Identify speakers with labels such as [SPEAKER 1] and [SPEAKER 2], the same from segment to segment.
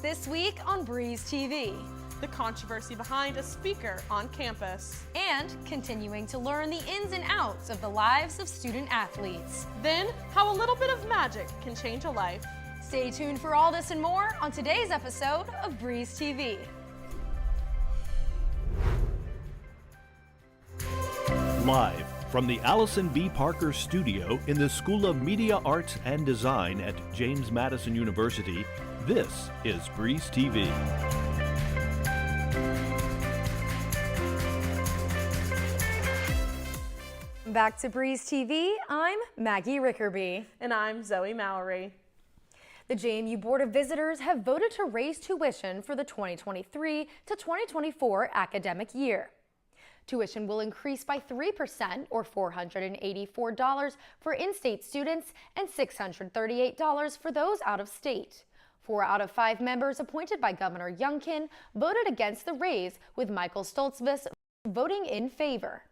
[SPEAKER 1] this week on Breeze TV.
[SPEAKER 2] The controversy behind a speaker on campus.
[SPEAKER 1] And continuing to learn the ins and outs of the lives of student athletes.
[SPEAKER 2] Then, how a little bit of magic can change a life.
[SPEAKER 1] Stay tuned for all this and more on today's episode of Breeze TV.
[SPEAKER 3] Live from the Allison B. Parker Studio in the School of Media Arts and Design at James Madison University, this is Breeze TV.
[SPEAKER 1] Back to Breeze TV, I'm Maggie Rickerby.
[SPEAKER 2] And I'm Zoe Mallory.
[SPEAKER 1] The JMU Board of Visitors have voted to raise tuition for the 2023 to 2024 academic year. Tuition will increase by 3% or $484 for in-state students and $638 for those out of state. 4 out of 5 members appointed by Governor Youngkin voted against the raise, with Michael Stoltzfus voting in favor.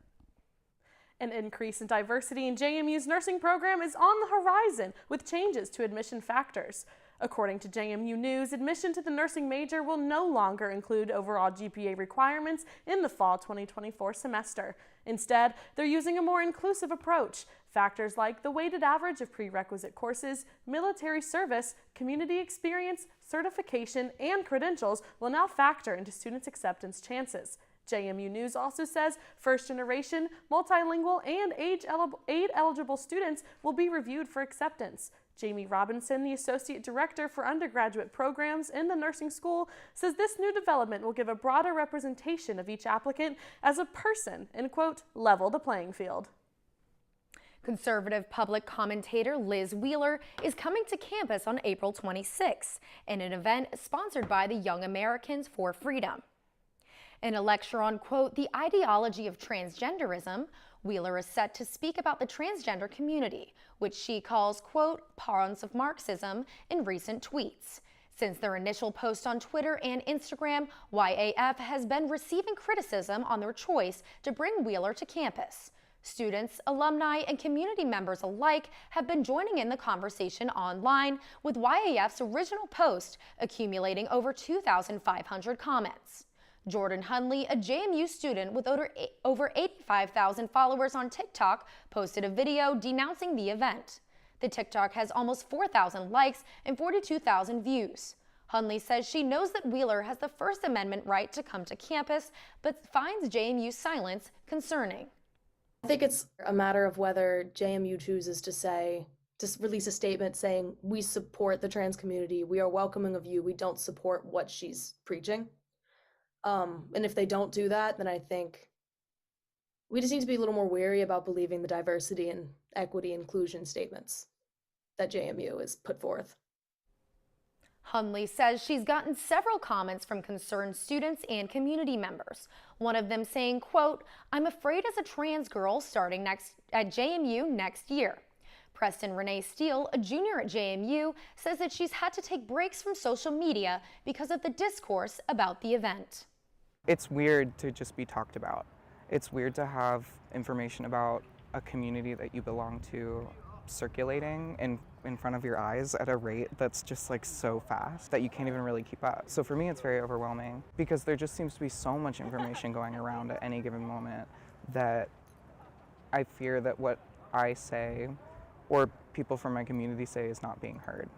[SPEAKER 2] An increase in diversity in JMU's nursing program is on the horizon with changes to admission factors. According to JMU News, admission to the nursing major will no longer include overall GPA requirements in the fall 2024 semester. Instead, they're using a more inclusive approach. Factors like the weighted average of prerequisite courses, military service, community experience, certification, and credentials will now factor into students' acceptance chances. JMU News also says first-generation, multilingual, and age-eligible students will be reviewed for acceptance. Jamie Robinson, the Associate Director for Undergraduate Programs in the nursing school, says this new development will give a broader representation of each applicant as a person and, quote, level the playing field.
[SPEAKER 1] Conservative public commentator Liz Wheeler is coming to campus on April 26 in an event sponsored by the Young Americans for Freedom. In a lecture on, quote, the ideology of transgenderism, Wheeler is set to speak about the transgender community, which she calls, quote, pawns of Marxism in recent tweets. Since their initial post on Twitter and Instagram, YAF has been receiving criticism on their choice to bring Wheeler to campus. Students, alumni, and community members alike have been joining in the conversation online, with YAF's original post accumulating over 2,500 comments. Jordan Hunley, a JMU student with over 85,000 followers on TikTok, posted a video denouncing the event. The TikTok has almost 4,000 likes and 42,000 views. Hunley says she knows that Wheeler has the First Amendment right to come to campus, but finds JMU's silence concerning.
[SPEAKER 4] I think it's a matter of whether JMU chooses to release a statement saying, we support the trans community, we are welcoming of you, we don't support what she's preaching. And if they don't do that, then I think we just need to be a little more wary about believing the diversity and equity inclusion statements that JMU has put forth.
[SPEAKER 1] Hunley says she's gotten several comments from concerned students and community members. One of them saying, quote, I'm afraid as a trans girl starting at JMU next year. Preston Renee Steele, a junior at JMU, says that she's had to take breaks from social media because of the discourse about the event.
[SPEAKER 5] It's weird to just be talked about. It's weird to have information about a community that you belong to circulating in front of your eyes at a rate that's just like so fast that you can't even really keep up. So for me, it's very overwhelming because there just seems to be so much information going around at any given moment that I fear that what I say or people from my community say is not being heard.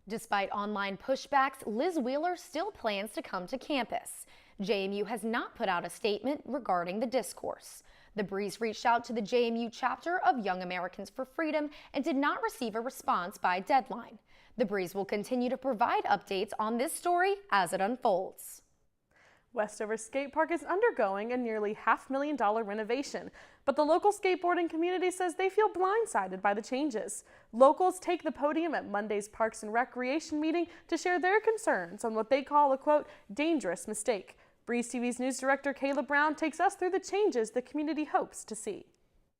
[SPEAKER 1] Despite online pushbacks, Liz Wheeler still plans to come to campus. JMU has not put out a statement regarding the discourse. The Breeze reached out to the JMU chapter of Young Americans for Freedom and did not receive a response by deadline. The Breeze will continue to provide updates on this story as it unfolds.
[SPEAKER 2] Westover Skate Park is undergoing a nearly $500,000 renovation, but the local skateboarding community says they feel blindsided by the changes. Locals take the podium at Monday's Parks and Recreation meeting to share their concerns on what they call a, quote, dangerous mistake. Breeze TV's news director Kayla Brown takes us through the changes the community hopes to see.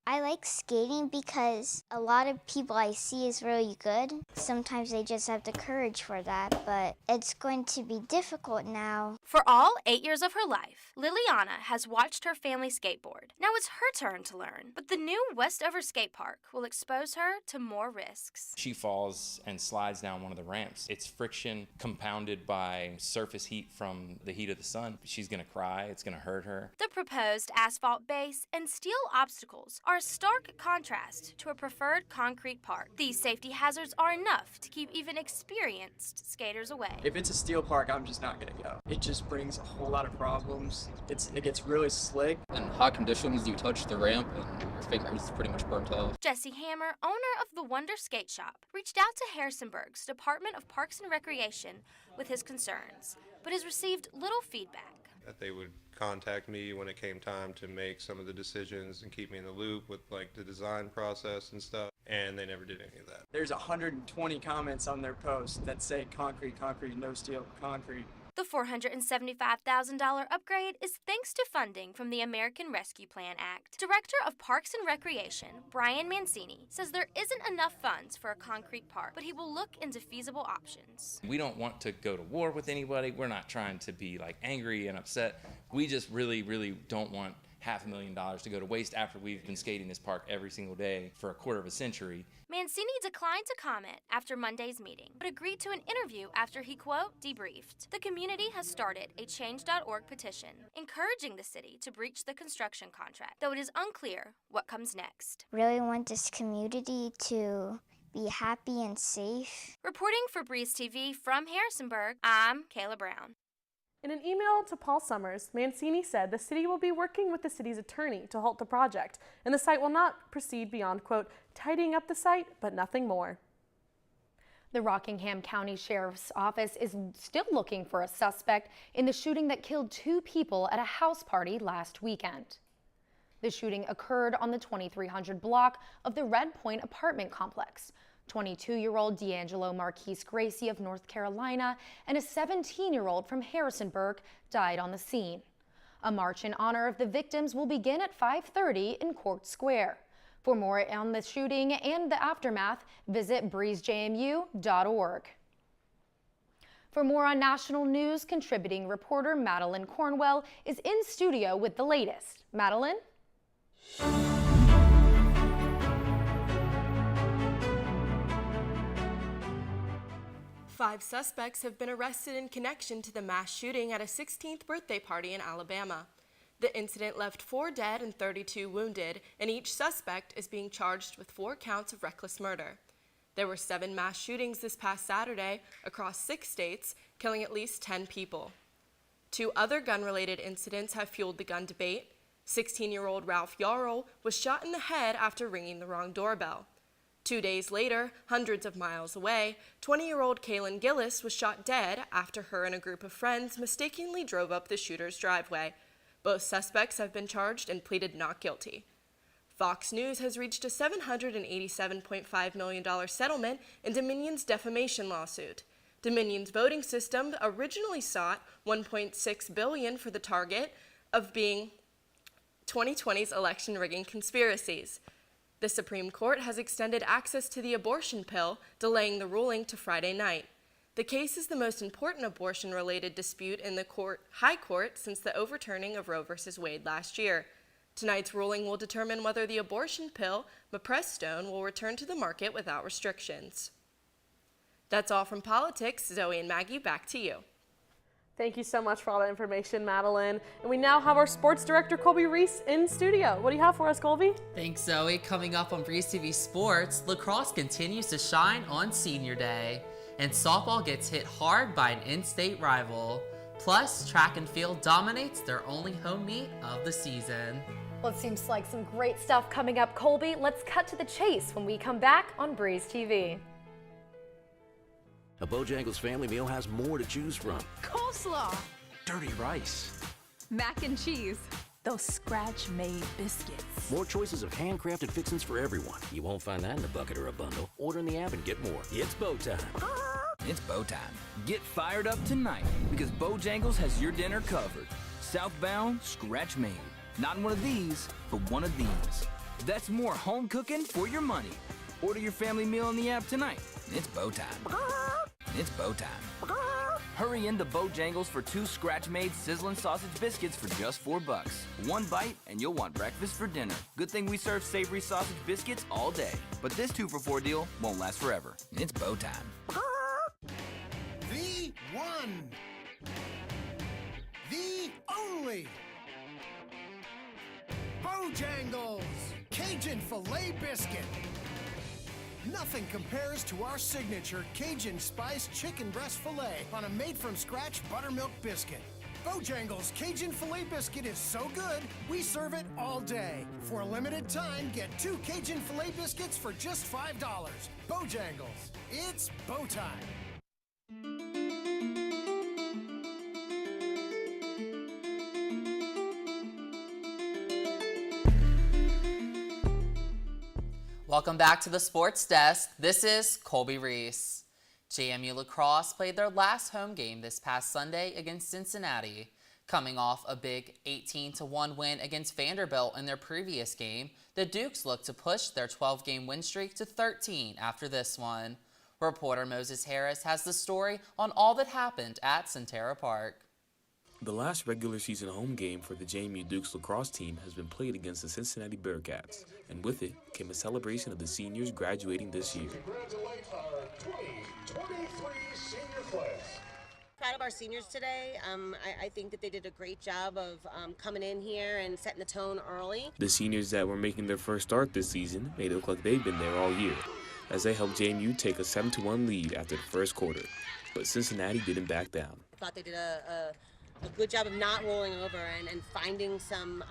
[SPEAKER 6] I like skating because a lot of people I see is really good. Sometimes they just have the courage for that, but it's going to be difficult now.
[SPEAKER 7] For all 8 years of her life, Liliana has watched her family skateboard. Now it's her turn to learn, but the new Westover skate park will expose her to more risks.
[SPEAKER 8] She falls and slides down one of the ramps. It's friction compounded by surface heat from the heat of the sun. She's gonna cry, it's gonna hurt her.
[SPEAKER 7] The proposed asphalt base and steel obstacles are a stark contrast to a preferred concrete park. These safety hazards are enough to keep even experienced skaters away.
[SPEAKER 9] If it's a steel park, I'm just not gonna go. It just brings a whole lot of problems. It gets really slick.
[SPEAKER 10] In hot conditions, you touch the ramp and your fingers pretty much burnt off.
[SPEAKER 7] Jesse Hammer, owner of the Wonder Skate Shop, reached out to Harrisonburg's Department of Parks and Recreation with his concerns, but has received little feedback.
[SPEAKER 11] That they would contact me when it came time to make some of the decisions and keep me in the loop with like the design process and stuff, and they never did any of that.
[SPEAKER 9] There's 120 comments on their post that say concrete, concrete, no steel, concrete.
[SPEAKER 7] The $475,000 upgrade is thanks to funding from the American Rescue Plan Act. Director of Parks and Recreation, Brian Mancini, says there isn't enough funds for a concrete park, but he will look into feasible options.
[SPEAKER 8] We don't want to go to war with anybody. We're not trying to be like angry and upset. We just really, really don't want $500,000 to go to waste after we've been skating this park every single day for a quarter of a century.
[SPEAKER 7] Mancini declined to comment after Monday's meeting, but agreed to an interview after he, quote, debriefed. The community has started a Change.org petition encouraging the city to breach the construction contract, though it is unclear what comes next.
[SPEAKER 6] Really want this community to be happy and safe.
[SPEAKER 7] Reporting for Breeze TV from Harrisonburg, I'm Kayla Brown.
[SPEAKER 2] In an email to Paul Summers, Mancini said the city will be working with the city's attorney to halt the project, and the site will not proceed beyond, quote, tidying up the site, but nothing more.
[SPEAKER 1] The Rockingham County Sheriff's Office is still looking for a suspect in the shooting that killed 2 people at a house party last weekend. The shooting occurred on the 2300 block of the Red Point apartment complex. 22-year-old D'Angelo Marquise Gracie of North Carolina and a 17-year-old from Harrisonburg died on the scene. A march in honor of the victims will begin at 5:30 in Court Square. For more on the shooting and the aftermath, visit breezejmu.org. For more on national news, contributing reporter Madeline Cornwell is in studio with the latest. Madeline?
[SPEAKER 12] 5 suspects have been arrested in connection to the mass shooting at a 16th birthday party in Alabama. The incident left 4 dead and 32 wounded, and each suspect is being charged with 4 counts of reckless murder. There were 7 mass shootings this past Saturday across 6 states, killing at least 10 people. 2 other gun-related incidents have fueled the gun debate. 16-year-old Ralph Yarrow was shot in the head after ringing the wrong doorbell. 2 days later, hundreds of miles away, 20-year-old Kaylin Gillis was shot dead after her and a group of friends mistakenly drove up the shooter's driveway. Both suspects have been charged and pleaded not guilty. Fox News has reached a $787.5 million settlement in Dominion's defamation lawsuit. Dominion's voting system originally sought $1.6 billion for the target of being 2020's election rigging conspiracies. The Supreme Court has extended access to the abortion pill, delaying the ruling to Friday night. The case is the most important abortion-related dispute in the High Court since the overturning of Roe v. Wade last year. Tonight's ruling will determine whether the abortion pill, Miprestone, will return to the market without restrictions. That's all from politics. Zoe and Maggie, back to you.
[SPEAKER 2] Thank you so much for all that information, Madeline. And we now have our sports director, Colby Reese, in studio. What do you have for us, Colby?
[SPEAKER 13] Thanks, Zoe. Coming up on Breeze TV Sports, lacrosse continues to shine on Senior Day, and softball gets hit hard by an in-state rival. Plus, track and field dominates their only home meet of the season.
[SPEAKER 1] Well, it seems like some great stuff coming up, Colby. Let's cut to the chase when we come back on Breeze TV.
[SPEAKER 14] A Bojangles family meal has more to choose from.
[SPEAKER 15] Coleslaw.
[SPEAKER 14] Dirty rice.
[SPEAKER 15] Mac and cheese. Those scratch-made biscuits.
[SPEAKER 14] More choices of handcrafted fixins for everyone. You won't find that in a bucket or a bundle. Order in the app and get more. It's Bo time.
[SPEAKER 16] It's Bo time. Get fired up tonight because Bojangles has your dinner covered. Southbound, scratch-made. Not in one of these, but one of these. That's more home cooking for your money. Order your family meal on the app tonight. It's Bo time. It's Bo time. Hurry into Bojangles for 2 scratch-made sizzling sausage biscuits for just $4. One bite and you'll want breakfast for dinner. Good thing we serve savory sausage biscuits all day. But this 2 for $4 deal won't last forever. It's Bo time.
[SPEAKER 17] The one. The only. Bojangles Cajun Filet Biscuit. Nothing compares to our signature Cajun Spice Chicken Breast Filet on a made-from-scratch buttermilk biscuit. Bojangles Cajun Filet Biscuit is so good, we serve it all day. For a limited time, get 2 Cajun Filet Biscuits for just $5. Bojangles, it's Bo time.
[SPEAKER 13] Welcome back to the Sports Desk. This is Colby Reese. JMU Lacrosse played their last home game this past Sunday against Cincinnati. Coming off a big 18-1 win against Vanderbilt in their previous game, the Dukes look to push their 12-game win streak to 13 after this one. Reporter Moses Harris has the story on all that happened at Centera Park.
[SPEAKER 18] The last regular season home game for the JMU Dukes lacrosse team has been played against the Cincinnati Bearcats, and with it came a celebration of the seniors graduating this year.
[SPEAKER 19] Congratulate our 2023 senior class.
[SPEAKER 20] Proud of our seniors today. I think that they did a great job of coming in here and setting the tone early.
[SPEAKER 18] The seniors that were making their first start this season made it look like they've been there all year, as they helped JMU take a 7-1 lead after the first quarter. But Cincinnati didn't back down.
[SPEAKER 20] I thought they did a good job of not rolling over and finding some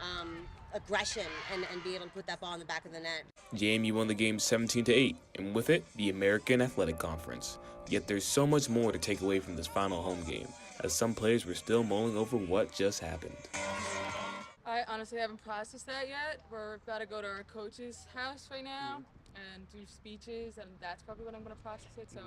[SPEAKER 20] aggression and be able to put that ball in the back of the net.
[SPEAKER 18] JMU won the game 17-8, and with it, the American Athletic Conference. Yet there's so much more to take away from this final home game, as some players were still mulling over what just happened.
[SPEAKER 21] I honestly haven't processed that yet. We're about to go to our coach's house right now and do speeches, and that's probably when I'm going to process it. So.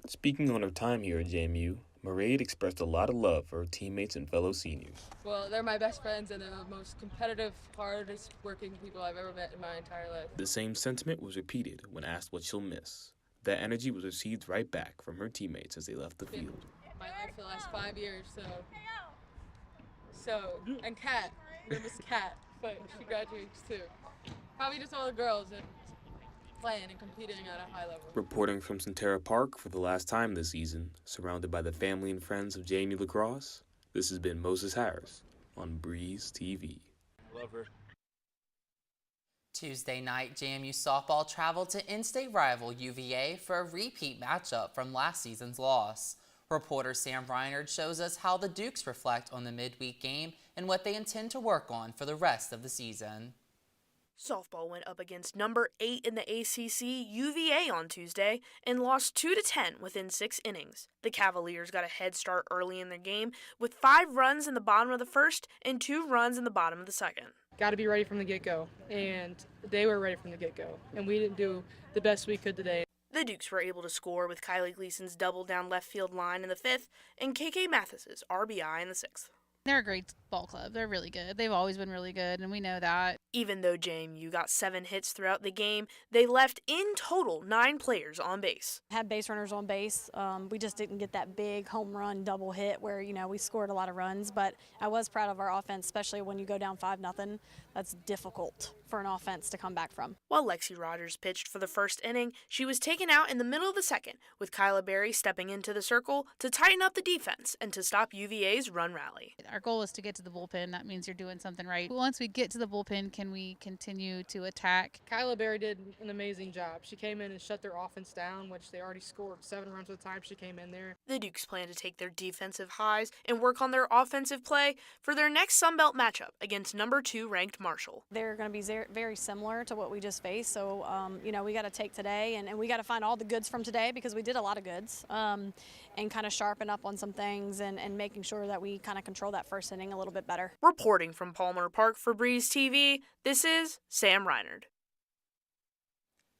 [SPEAKER 18] Speaking on her time here at JMU, Mairead expressed a lot of love for her teammates and fellow seniors.
[SPEAKER 21] Well, they're my best friends and the most competitive, hardest working people I've ever met in my entire life.
[SPEAKER 18] The same sentiment was repeated when asked what she'll miss. That energy was received right back from her teammates as they left the field.
[SPEAKER 21] My life for the last 5 years, and Kat, we miss Kat, but she graduates too. Probably just all the girls and playing and competing at a high level.
[SPEAKER 18] Reporting from Centera Park for the last time this season, surrounded by the family and friends of JMU Lacrosse, this has been Moses Harris on Breeze TV.
[SPEAKER 22] Love her.
[SPEAKER 13] Tuesday night, JMU softball traveled to in-state rival UVA for a repeat matchup from last season's loss. Reporter Sam Reinard shows us how the Dukes reflect on the midweek game and what they intend to work on for the rest of the season.
[SPEAKER 23] Softball went up against number 8 in the ACC, UVA, on Tuesday and lost 2-10 within 6 innings. The Cavaliers got a head start early in their game with 5 runs in the bottom of the first and 2 runs in the bottom of the second.
[SPEAKER 21] Got to be ready from the get-go, and they were ready from the get-go, and we didn't do the best we could today.
[SPEAKER 23] The Dukes were able to score with Kylie Gleason's double down left field line in the 5th and KK Mathis's RBI in the 6th.
[SPEAKER 24] They're a great ball club. They're really good. They've always been really good, and we know that.
[SPEAKER 23] Even though JMU got 7 hits throughout the game, they left in total 9 players on base.
[SPEAKER 25] Had base runners on base. We just didn't get that big home run double hit where, we scored a lot of runs. But I was proud of our offense, especially when you go down 5-0. That's difficult for an offense to come back from.
[SPEAKER 23] While Lexi Rogers pitched for the first inning, she was taken out in the middle of the second, with Kyla Berry stepping into the circle to tighten up the defense and to stop UVA's run rally.
[SPEAKER 24] Our goal is to get to the bullpen. That means you're doing something right. Once we get to the bullpen, can we continue to attack?
[SPEAKER 21] Kyla Berry did an amazing job. She came in and shut their offense down, which they already scored 7 runs at the time she came in there.
[SPEAKER 23] The Dukes plan to take their defensive highs and work on their offensive play for their next Sunbelt matchup against number 2 ranked Marshall.
[SPEAKER 25] They're going to be very similar to what we just faced, so we got to take today and we got to find all the goods from today because we did a lot of goods and kind of sharpen up on some things and making sure that we kind of control that first inning a little bit better.
[SPEAKER 23] Reporting from Palmer Park for Breeze TV, this is Sam Reinard.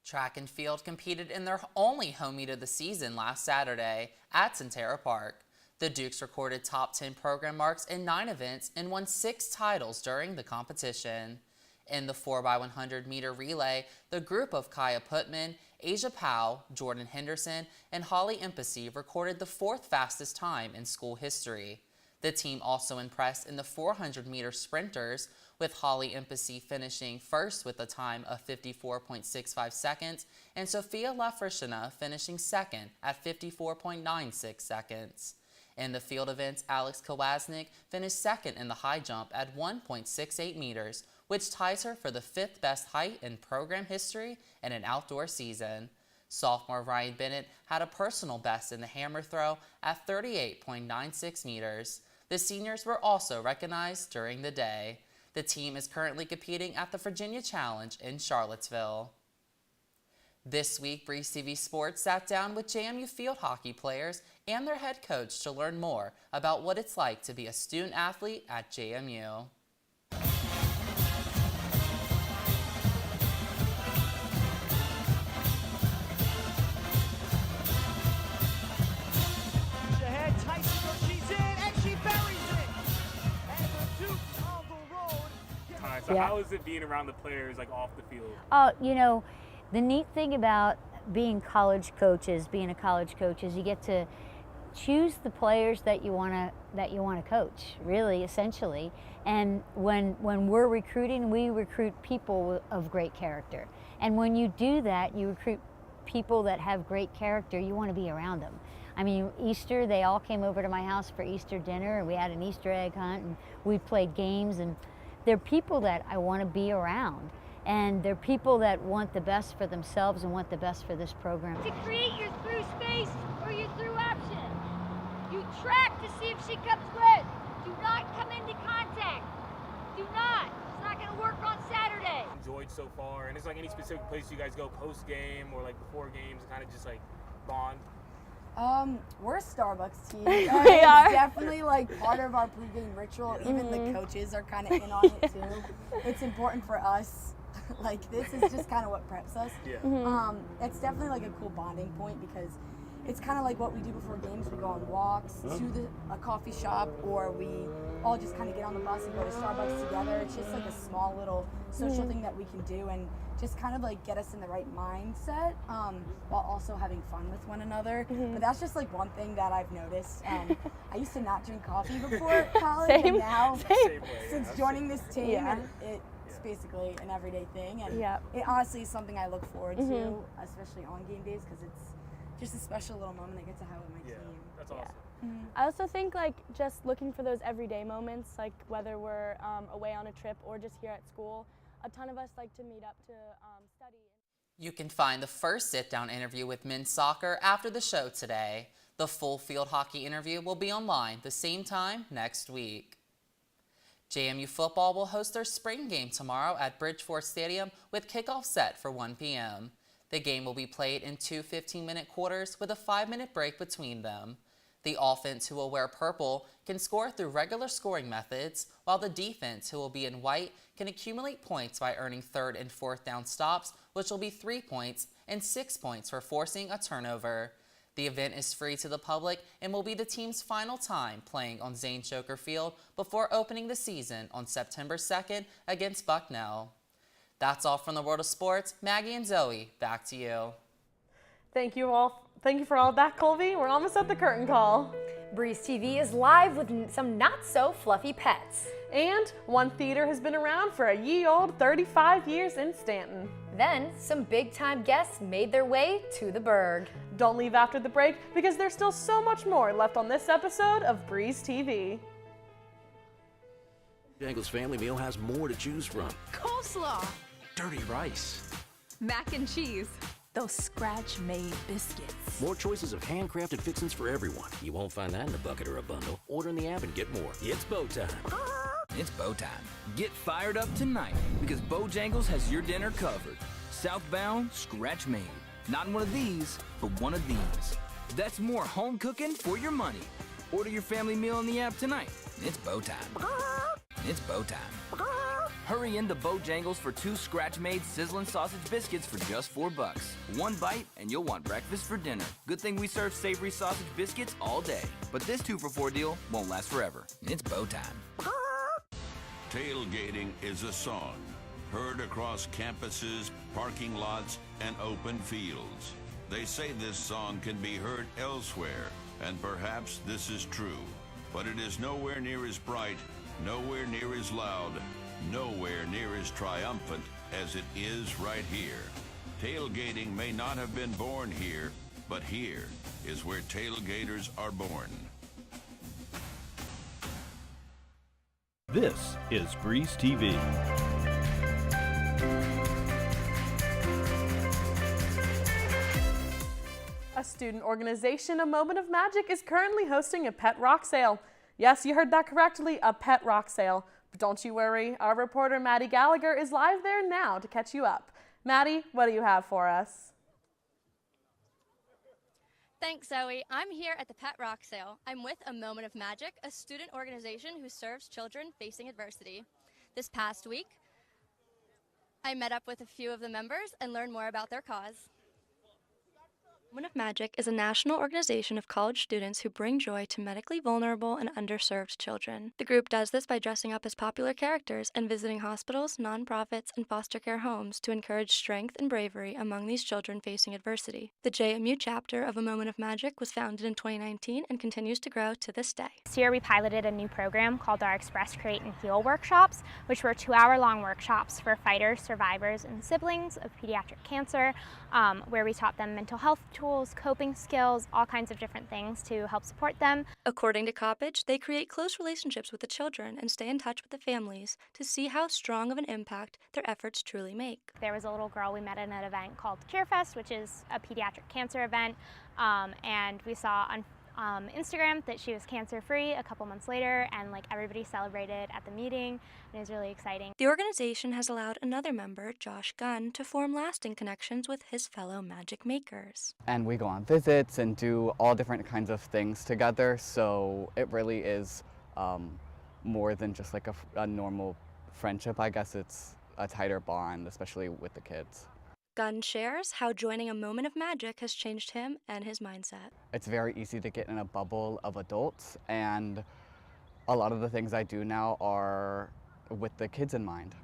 [SPEAKER 13] Track and field competed in their only home meet of the season last Saturday at Centera Park. The Dukes recorded top 10 program marks in 9 events and won 6 titles during the competition. In the 4x100 meter relay, the group of Kaya Putman, Asia Powell, Jordan Henderson, and Holly Empasy recorded the 4th fastest time in school history. The team also impressed in the 400 meter sprinters, with Holly Empasy finishing first with a time of 54.65 seconds and Sofia Lafrishina finishing second at 54.96 seconds. In the field events, Alex Kowasnik finished second in the high jump at 1.68 meters, which ties her for the 5th best height in program history in an outdoor season. Sophomore Ryan Bennett had a personal best in the hammer throw at 38.96 meters. The seniors were also recognized during the day. The team is currently competing at the Virginia Challenge in Charlottesville. This week, Breeze TV Sports sat down with JMU field hockey players and their head coach to learn more about what it's like to be a student athlete at JMU.
[SPEAKER 3] So how is it being around the players, like off the field?
[SPEAKER 4] You know, the neat thing about being college coaches, being a college coach, is you get to choose the players that you want to coach, really, essentially. And when we're recruiting, we recruit people of great character. And when you do that, you recruit people that have great character. You want to be around them. I mean, Easter, they all came over to my house for Easter dinner, and we had an Easter egg hunt, and we played games, and they're people that I want to be around, and they're people that want the best for themselves and want the best for this program.
[SPEAKER 5] To create your through space or your through option. You track to see if she comes with. Do not come into contact. Do not. It's not going to work on Saturday.
[SPEAKER 3] Enjoyed so far, and it's like any specific place you guys go post game or like before games, kind of just like bond.
[SPEAKER 10] We're a Starbucks team.
[SPEAKER 25] We
[SPEAKER 10] it's
[SPEAKER 25] are.
[SPEAKER 10] definitely like part of our pregame ritual. Even the coaches are kind of in on it too. It's important for us. Like, this is just kind of what preps us.
[SPEAKER 3] Yeah.
[SPEAKER 10] It's definitely like a cool bonding point because it's kind of like what we do before games. We go on walks to a coffee shop, or we all just kind of get on the bus and go to Starbucks together. It's just like a small little social thing that we can do and just kind of like get us in the right mindset while also having fun with one another. But that's just like one thing that I've noticed. I used to not drink coffee before college, and now since joining this team, it's basically an everyday thing. And it honestly is something I look forward to, especially on game days, because it's just a special little moment I get to have with my team.
[SPEAKER 3] That's awesome.
[SPEAKER 25] I also think like just looking for those everyday moments, like whether we're away on a trip or just here at school, a ton of us like to meet up to study.
[SPEAKER 13] You can find the first sit-down interview with men's soccer after the show today. The full field hockey interview will be online the same time next week. JMU football will host their spring game tomorrow at Bridgeford Stadium with kickoff set for 1 p.m. The game will be played in 2 15-minute quarters with a 5-minute break between them. The offense, who will wear purple, can score through regular scoring methods, while the defense, who will be in white, can accumulate points by earning 3rd and 4th down stops, which will be 3 points, and 6 points for forcing a turnover. The event is free to the public and will be the team's final time playing on Zane Choker Field before opening the season on September 2nd against Bucknell. That's all from the world of sports. Maggie and Zoe, back to you.
[SPEAKER 2] Thank you all. Thank you for all of that, Colby. We're almost at the curtain call.
[SPEAKER 1] Breeze TV is live with some not-so-fluffy pets.
[SPEAKER 2] And one theater has been around for a ye old 35 years in Stanton.
[SPEAKER 1] Then, some big-time guests made their way to the Berg.
[SPEAKER 2] Don't leave after the break, because there's still so much more left on this episode of Breeze TV.
[SPEAKER 14] Jangles family meal has more to choose from.
[SPEAKER 15] Coleslaw.
[SPEAKER 14] Dirty rice.
[SPEAKER 15] Mac and cheese. Those scratch-made biscuits.
[SPEAKER 14] More choices of handcrafted fixins for everyone. You won't find that in a bucket or a bundle. Order in the app and get more. It's bow time.
[SPEAKER 16] It's bow time. Get fired up tonight because Bojangles has your dinner covered. Southbound, scratch made. Not in one of these, but one of these. That's more home cooking for your money. Order your family meal in the app tonight. It's bow time. It's bow time. Hurry into Bojangles for 2 scratch-made sizzling sausage biscuits for just $4. 1 bite and you'll want breakfast for dinner. Good thing we serve savory sausage biscuits all day. But this 2-for-4 deal won't last forever. It's bow time.
[SPEAKER 22] Tailgating is a song,
[SPEAKER 6] heard across campuses, parking lots, and open fields. They say this song can be heard elsewhere, and perhaps this is true. But it is nowhere near as bright, nowhere near as loud, nowhere near as triumphant as it is right here. Tailgating may not have been born here, but here is where tailgaters are born.
[SPEAKER 8] This is Breeze TV.
[SPEAKER 2] A student organization, A Moment of Magic, is currently hosting a pet rock sale. Yes, you heard that correctly, a pet rock sale. But don't you worry, our reporter Maddie Gallagher is live there now to catch you up. Maddie, what do you have for us?
[SPEAKER 9] Thanks, Zoe. I'm here at the Pet Rock Sale. I'm with A Moment of Magic, a student organization who serves children facing adversity. This past week, I met up with a few of the members and learned more about their cause. Moment of Magic is a national organization of college students who bring joy to medically vulnerable and underserved children. The group does this by dressing up as popular characters and visiting hospitals, nonprofits, and foster care homes to encourage strength and bravery among these children facing adversity. The JMU chapter of A Moment of Magic was founded in 2019 and continues to grow to this day.
[SPEAKER 11] This year we piloted a new program called our Express, Create, and Heal workshops, which were 2-hour-long workshops for fighters, survivors, and siblings of pediatric cancer, where we taught them mental health tools, coping skills, all kinds of different things to help support them.
[SPEAKER 9] According to Coppage, they create close relationships with the children and stay in touch with the families to see how strong of an impact their efforts truly make.
[SPEAKER 11] There was a little girl we met at an event called CureFest, which is a pediatric cancer event, and we saw on Instagram that she was cancer-free a couple months later, and everybody celebrated at the meeting, and it was really exciting.
[SPEAKER 9] The organization has allowed another member, Josh Gunn, to form lasting connections with his fellow magic makers.
[SPEAKER 22] And we go on visits and do all different kinds of things together, so it really is more than just like a normal friendship. I guess it's a tighter bond, especially with the kids.
[SPEAKER 9] Gunn shares how joining A Moment of Magic has changed him and his mindset.
[SPEAKER 22] It's very easy to get in a bubble of adults, and a lot of the things I do now are with the kids in mind.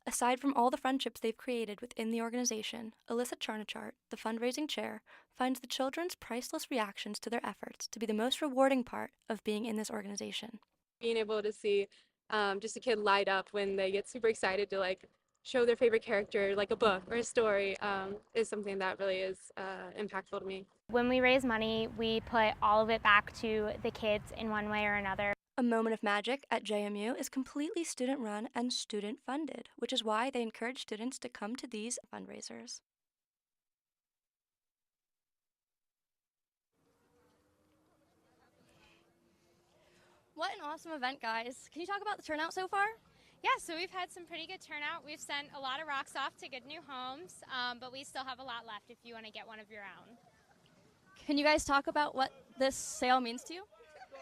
[SPEAKER 9] Aside from all the friendships they've created within the organization, Alyssa Charnachart, the fundraising chair, finds the children's priceless reactions to their efforts to be the most rewarding part of being in this organization.
[SPEAKER 26] Being able to see just a kid light up when they get super excited to show their favorite character, like a book or a story, is something that really is impactful to me.
[SPEAKER 11] When we raise money, we put all of it back to the kids in one way or another.
[SPEAKER 9] A Moment of Magic at JMU is completely student-run and student-funded, which is why they encourage students to come to these fundraisers. What an awesome event, guys. Can you talk about the turnout so far?
[SPEAKER 27] Yeah, so we've had some pretty good turnout. We've sent a lot of rocks off to good new homes, but we still have a lot left if you want to get one of your own.
[SPEAKER 9] Can you guys talk about what this sale means to you?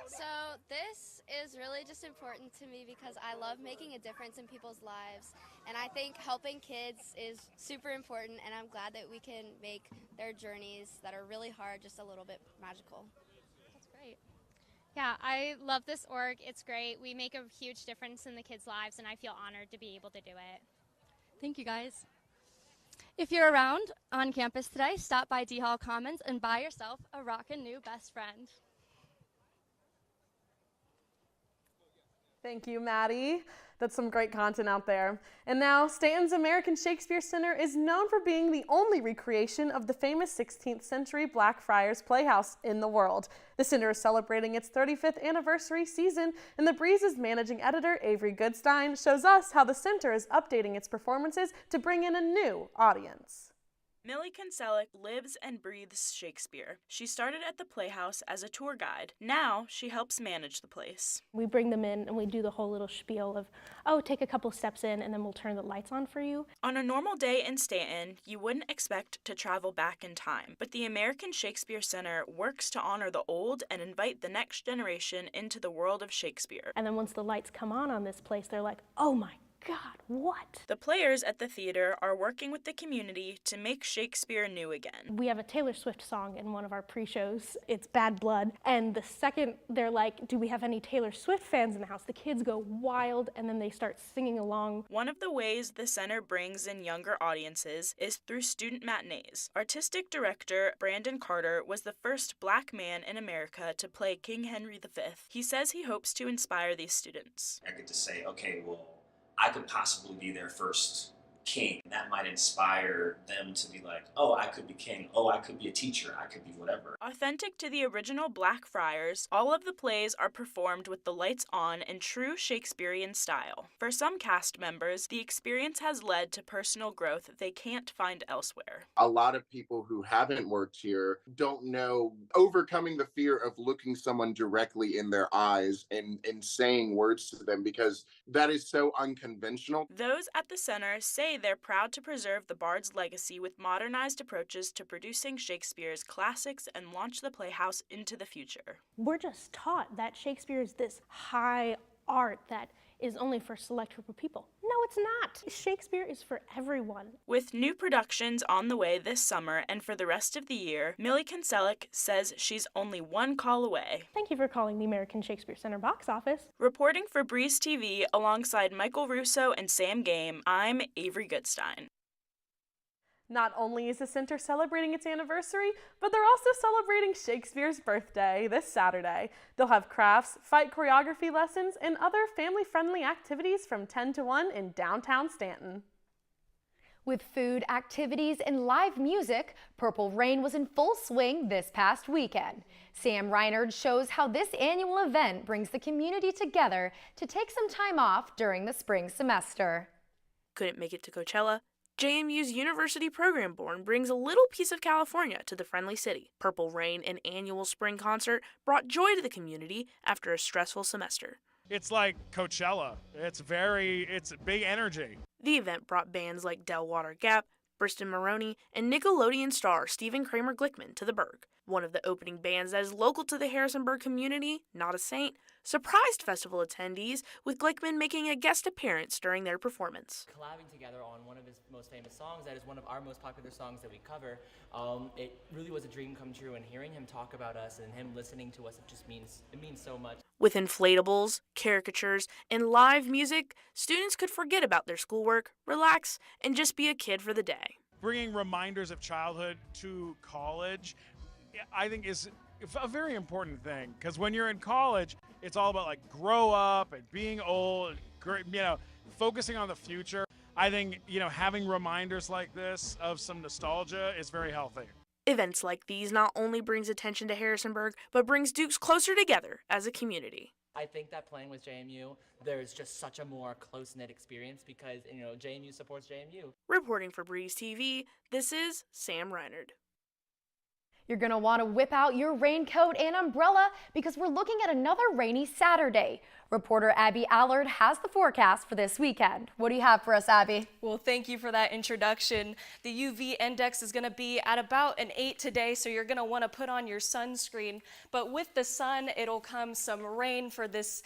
[SPEAKER 28] So this is really just important to me because I love making a difference in people's lives, and I think helping kids is super important, and I'm glad that we can make their journeys that are really hard just a little bit magical.
[SPEAKER 27] That's great. Yeah, I love this org. It's great. We make a huge difference in the kids' lives, and I feel honored to be able to do it.
[SPEAKER 9] Thank you, guys. If you're around on campus today, stop by D Hall Commons and buy yourself a rockin' new best friend.
[SPEAKER 2] Thank you, Maddie. That's some great content out there. And now, Stanton's American Shakespeare Center is known for being the only recreation of the famous 16th century Blackfriars Playhouse in the world. The center is celebrating its 35th anniversary season, and The Breeze's managing editor, Avery Goodstein, shows us how the center is updating its performances to bring in a new audience.
[SPEAKER 29] Millie Kinsella lives and breathes Shakespeare. She started at the Playhouse as a tour guide. Now she helps manage the place.
[SPEAKER 30] We bring them in and we do the whole little spiel of, oh, take a couple steps in and then we'll turn the lights on for you.
[SPEAKER 29] On a normal day in Stanton, you wouldn't expect to travel back in time, but the American Shakespeare Center works to honor the old and invite the next generation into the world of Shakespeare.
[SPEAKER 30] And then once the lights come on this place, they're like, oh my God, what?
[SPEAKER 29] The players at the theater are working with the community to make Shakespeare new again.
[SPEAKER 30] We have a Taylor Swift song in one of our pre-shows. It's Bad Blood. And the second they're like, do we have any Taylor Swift fans in the house? The kids go wild and then they start singing along.
[SPEAKER 29] One of the ways the center brings in younger audiences is through student matinees. Artistic director Brandon Carter was the first Black man in America to play King Henry V. He says he hopes to inspire these students.
[SPEAKER 7] I get to say, okay, well, I could possibly be their first king. That might inspire them to be like, oh, I could be king. Oh, I could be a teacher. I could be whatever.
[SPEAKER 29] Authentic to the original Blackfriars, all of the plays are performed with the lights on in true Shakespearean style. For some cast members, the experience has led to personal growth they can't find elsewhere.
[SPEAKER 8] A lot of people who haven't worked here don't know overcoming the fear of looking someone directly in their eyes and saying words to them, because that is so unconventional.
[SPEAKER 29] Those at the center say they're proud to preserve the Bard's legacy with modernized approaches to producing Shakespeare's classics and launch the Playhouse into the future.
[SPEAKER 30] We're just taught that Shakespeare is this high art that is only for a select group of people. No, it's not. Shakespeare is for everyone.
[SPEAKER 29] With new productions on the way this summer and for the rest of the year, Millie Kinselick says she's only one call away.
[SPEAKER 30] Thank you for calling the American Shakespeare Center box office.
[SPEAKER 29] Reporting for Breeze TV alongside Michael Russo and Sam Game, I'm Avery Goodstein.
[SPEAKER 2] Not only is the center celebrating its anniversary, but they're also celebrating Shakespeare's birthday this Saturday. They'll have crafts, fight choreography lessons, and other family-friendly activities from 10 to 1 in downtown Stanton.
[SPEAKER 1] With food, activities, and live music, Purple Rain was in full swing this past weekend. Sam Reinard shows how this annual event brings the community together to take some time off during the spring semester.
[SPEAKER 12] Couldn't make it to Coachella? JMU's University Program Born brings a little piece of California to the friendly city. Purple Rain, an annual spring concert, brought joy to the community after a stressful semester.
[SPEAKER 17] It's like Coachella. It's big energy.
[SPEAKER 12] The event brought bands like Delwater Gap, Briston Maroney, and Nickelodeon star Stephen Kramer Glickman to the Berg. One of the opening bands that is local to the Harrisonburg community, Not a Saint, surprised festival attendees with Glickman making a guest appearance during their performance.
[SPEAKER 18] Collabing together on one of his most famous songs, that is one of our most popular songs that we cover, it really was a dream come true, and hearing him talk about us and him listening to us, it means so much.
[SPEAKER 12] With inflatables, caricatures, and live music, students could forget about their schoolwork, relax, and just be a kid for the day.
[SPEAKER 17] Bringing reminders of childhood to college, I think, is a very important thing, because when you're in college, it's all about like grow up and being old, focusing on the future. I think, having reminders like this of some nostalgia is very healthy.
[SPEAKER 12] Events like these not only brings attention to Harrisonburg, but brings Dukes closer together as a community.
[SPEAKER 18] I think that playing with JMU, there's just such a more close-knit experience because, JMU supports JMU.
[SPEAKER 12] Reporting for Breeze TV, this is Sam Reinard.
[SPEAKER 1] You're going to want to whip out your raincoat and umbrella because we're looking at another rainy Saturday. Reporter Abby Allard has the forecast for this weekend. What do you have for us, Abby?
[SPEAKER 19] Well, thank you for that introduction. The UV index is going to be at about an 8 today, so you're going to want to put on your sunscreen. But with the sun, it'll come some rain for this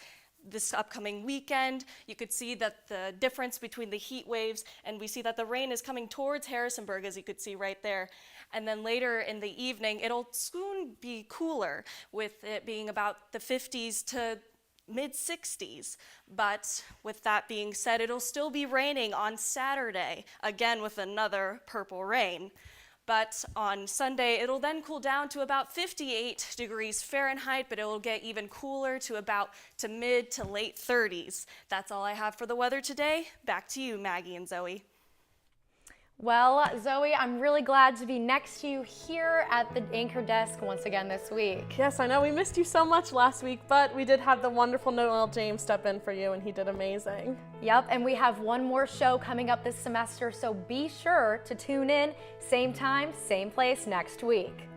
[SPEAKER 19] upcoming weekend. You could see that the difference between the heat waves, and we see that the rain is coming towards Harrisonburg, as you could see right there. And then later in the evening, it'll soon be cooler, with it being about the 50s to mid-60s. But with that being said, it'll still be raining on Saturday, again with another purple rain. But on Sunday, it'll then cool down to about 58 degrees Fahrenheit, but it will get even cooler to mid to late 30s. That's all I have for the weather today. Back to you, Maggie and Zoe.
[SPEAKER 1] Well, Zoe, I'm really glad to be next to you here at the anchor desk once again this week.
[SPEAKER 2] Yes, I know we missed you so much last week, but we did have the wonderful Noel James step in for you, and he did amazing.
[SPEAKER 1] Yep, and we have one more show coming up this semester, so be sure to tune in, same time, same place next week.